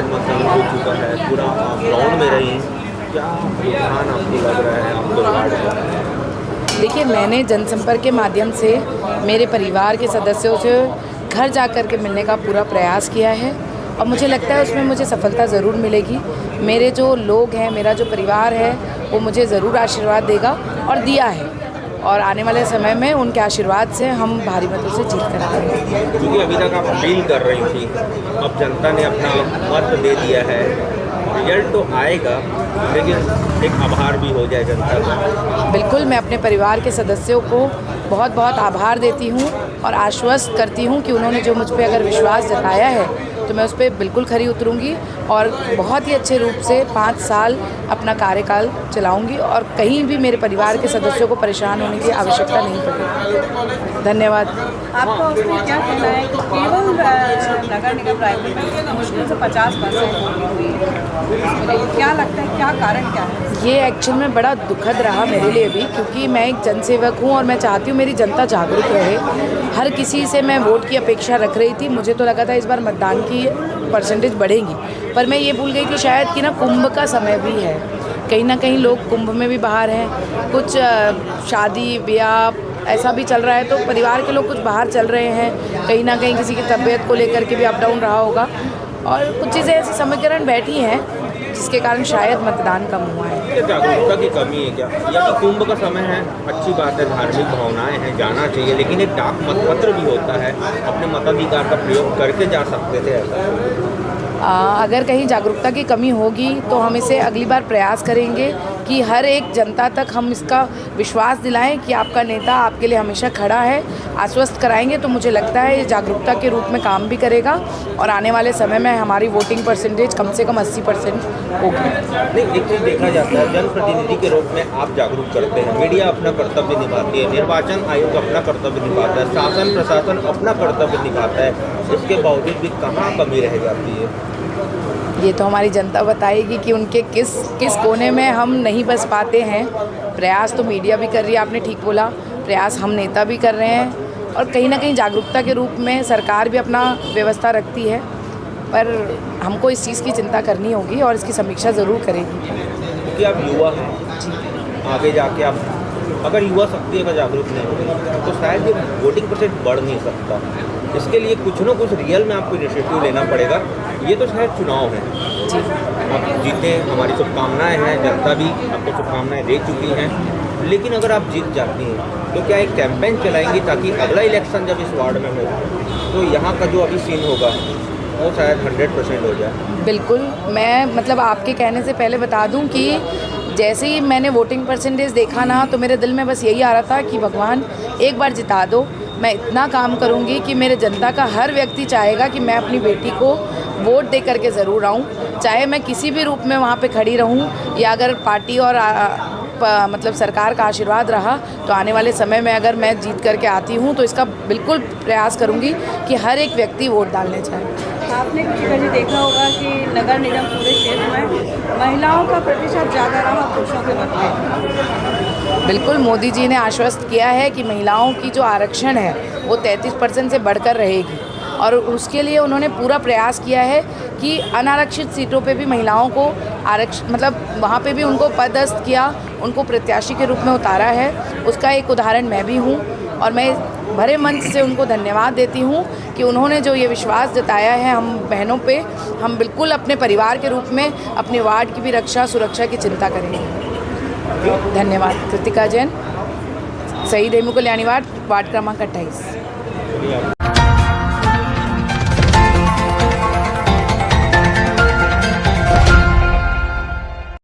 मत हो चुका है, पूरा आप ग्राउंड में रही, क्या रुझान आपको लग रहा है आपको वार्ड का? देखिए, मैंने जनसंपर्क के माध्यम से मेरे परिवार के सदस्यों से घर जा कर के मिलने का पूरा प्रयास किया है और मुझे लगता है उसमें मुझे सफलता ज़रूर मिलेगी। मेरे जो लोग हैं, मेरा जो परिवार है, वो मुझे ज़रूर आशीर्वाद देगा और दिया है, और आने वाले समय में उनके आशीर्वाद से हम भारी मतों से जीत कर आएंगे। क्योंकि अभी तक आप अपील कर रही थी, अब जनता ने अपना मत दे दिया है, रिजल्ट तो आएगा, लेकिन एक आभार भी हो जाए जनता का। बिल्कुल, मैं अपने परिवार के सदस्यों को बहुत बहुत आभार देती हूँ और आश्वस्त करती हूँ कि उन्होंने जो मुझ पर अगर विश्वास जताया है तो मैं उस पर बिल्कुल खरी उतरूँगी और बहुत ही अच्छे रूप से 5 साल अपना कार्यकाल चलाऊँगी और कहीं भी मेरे परिवार के सदस्यों को परेशान होने की आवश्यकता नहीं पड़ेगी। धन्यवाद। आपका उसमें क्या कहना है कि केवल नगर निगम रायपुर में मुश्किल से 50% हुई है, क्या लगता है, क्या कारण क्या है? ये एक्चुअल में बड़ा दुखद रहा मेरे लिए भी, क्योंकि मैं एक जनसेवक हूँ और मैं चाहती हूँ मेरी जनता जागरूक रहे। हर किसी से मैं वोट की अपेक्षा रख रही थी, मुझे तो लगा था इस बार मतदान की परसेंटेज बढ़ेगी, पर मैं ये भूल गई कि शायद कि ना कुंभ का समय भी है, कहीं ना कहीं लोग कुंभ में भी बाहर हैं, कुछ शादी ब्याह ऐसा भी चल रहा है, तो परिवार के लोग कुछ बाहर चल रहे हैं, कहीं ना कहीं किसी की तबीयत को लेकर के भी अप डाउन रहा होगा और कुछ चीज़ें ऐसी समीकरण बैठी हैं जिसके कारण शायद मतदान कम हुआ है। क्या जागरूकता की कमी है क्या, या कि कुंभ का समय है? अच्छी बात है, धार्मिक भावनाएं हैं, जाना चाहिए, लेकिन एक डाक मतपत्र भी होता है, अपने मताधिकार का प्रयोग करके जा सकते थे ऐसा। अगर कहीं जागरूकता की कमी होगी तो हम इसे अगली बार प्रयास करेंगे कि हर एक जनता तक हम इसका विश्वास दिलाएं कि आपका नेता आपके लिए हमेशा खड़ा है, आश्वस्त कराएंगे, तो मुझे लगता है ये जागरूकता के रूप में काम भी करेगा और आने वाले समय में हमारी वोटिंग परसेंटेज कम से कम 80% होगी। नहीं, एक चीज़ देखा जाता है, जनप्रतिनिधि के रूप में आप जागरूक करते हैं, मीडिया अपना कर्तव्य निभाती है, निर्वाचन आयोग अपना कर्तव्य निभाता है, शासन प्रशासन अपना कर्तव्य निभाता है, इसके बावजूद भी कहाँ कमी रह जाती है? ये तो हमारी जनता बताएगी कि उनके किस कोने में हम नहीं बस पाते हैं। प्रयास तो मीडिया भी कर रही है, आपने ठीक बोला, प्रयास हम नेता भी कर रहे हैं और कहीं ना कहीं जागरूकता के रूप में सरकार भी अपना व्यवस्था रखती है, पर हमको इस चीज़ की चिंता करनी होगी और इसकी समीक्षा ज़रूर करेगी। क्योंकि आप युवा हैं, आगे जाके आप अगर युवा शक्ति अगर जागरूक नहीं होगी तो शायद ये वोटिंग परसेंट बढ़ नहीं सकता। इसके लिए कुछ ना कुछ रियल में आपको इनिशिएटिव लेना पड़ेगा। ये तो शायद चुनाव है, जी, आप जीते, हमारी शुभकामनाएं हैं, जनता भी आपको शुभकामनाएं दे चुकी हैं, लेकिन अगर आप जीत जाती हैं तो क्या एक कैंपेन चलाएंगी ताकि अगला इलेक्शन जब इस वार्ड में हो तो यहाँ का जो अभी सीन होगा वो शायद 100% हो जाए? बिल्कुल, मैं मतलब आपके कहने से पहले बता दूं कि जैसे ही मैंने वोटिंग परसेंटेज देखा ना, तो मेरे दिल में बस यही आ रहा था कि भगवान एक बार जिता दो। मैं इतना काम करूंगी कि मेरे जनता का हर व्यक्ति चाहेगा कि मैं अपनी बेटी को वोट दे करके ज़रूर आऊं, चाहे मैं किसी भी रूप में वहाँ पे खड़ी रहूं या अगर पार्टी और मतलब सरकार का आशीर्वाद रहा तो आने वाले समय में अगर मैं जीत करके आती हूँ तो इसका बिल्कुल प्रयास करूँगी कि हर एक व्यक्ति वोट डालने चाहे। आपने कुछ कभी देखा होगा कि नगर निगम पूरे क्षेत्र में महिलाओं का प्रतिशत ज़्यादा रहा पुरुषों के मुकाबले। बिल्कुल, मोदी जी ने आश्वस्त किया है कि महिलाओं की जो आरक्षण है वो 33% से बढ़कर रहेगी और उसके लिए उन्होंने पूरा प्रयास किया है कि अनारक्षित सीटों पे भी महिलाओं को आरक्षण मतलब वहाँ पे भी उनको पदस्थ किया, उनको प्रत्याशी के रूप में उतारा है। उसका एक उदाहरण मैं भी हूँ और मैं भरे मन से उनको धन्यवाद देती हूँ कि उन्होंने जो ये विश्वास जताया है हम बहनों पे, हम बिल्कुल अपने परिवार के रूप में अपने वार्ड की भी रक्षा सुरक्षा की चिंता करेंगे। धन्यवाद। कृतिका जैन, शहीद हेमू कल्याणी वार्ड क्रमांक 28।